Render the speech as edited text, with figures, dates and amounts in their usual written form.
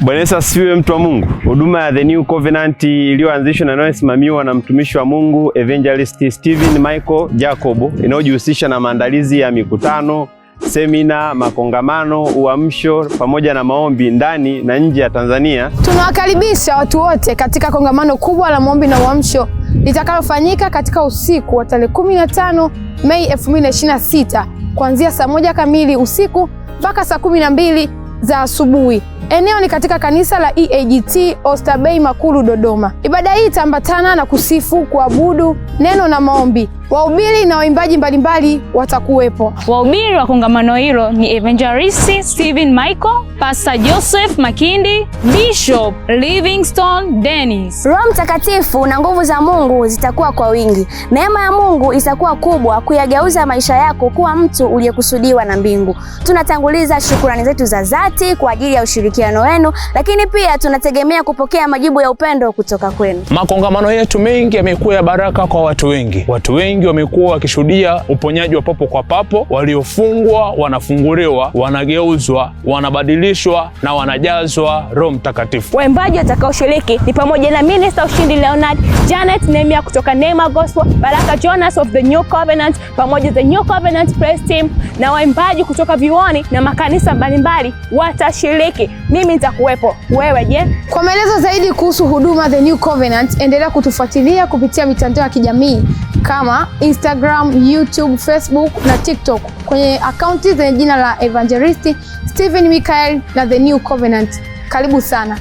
Bwana Yesu asifiwe, mtu wa Mungu. Huduma ya The New Covenant iliyoanzishwa na inayosimamiwa na mtumishi wa Mungu Evangelist Steven Michael Jacob inayojihusisha na maandalizi ya mikutano, semina, makongamano, uamsho pamoja na maombi ndani na nje ya Tanzania. Tunawakaribisha watu wote katika kongamano kubwa la maombi na uamsho litakalofanyika katika usiku wa tarehe 15 Mei 2026 kuanzia saa 1 kamili usiku mpaka saa 12 za asubuhi. Eneo ni katika kanisa la EAGT Oysterbay Makulu, Dodoma. Ibada hii itaambatana na kusifu, kuabudu, neno na maombi. Wahubiri na waimbaji mbalimbali watakuwepo. Wahubiri wa kongamano hilo ni Evangelist Steven Michael, Pastor Joseph Makindi, Bishop Livingstone Dennis. Roho Mtakatifu na nguvu za Mungu zitakuwa kwa wingi. Neema ya Mungu itakuwa kubwa kuyageuza maisha yako kuwa mtu uliyekusudiwa na mbingu. Tunatanguliza shukrani zetu za dhati kwa ajili ya ushirikiano wenu, lakini pia tunategemea kupokea majibu ya upendo kutoka kwenu. Makongamano yetu mengi yamekuwa ya baraka kwa watu wengi. Watu wengi wamekuwa wakishuhudia uponyaji wa papo kwa papo, waliofungwa wanafunguliwa, wanageuzwa, wanabadilishwa na wanajazwa Roho Mtakatifu. Waimbaji watakaoshiriki ni pamoja na Minister Ushindi Leonard, Janet Nemia kutoka Neema Gospel, Baraka Jonas of The New Covenant, pamoja The New Covenant Praise Team, na waimbaji kutoka vioni na makanisa mbalimbali watashiriki. Mimi nitakuwepo. Wewe je? Kwa maelezo zaidi kuhusu huduma The New Covenant, endelea kutufuatilia kupitia mitandao ya kijamii kama Instagram, YouTube, Facebook na TikTok kwenye akaunti zenye jina la Evangelist Steven Michael na The New Covenant. Karibu sana.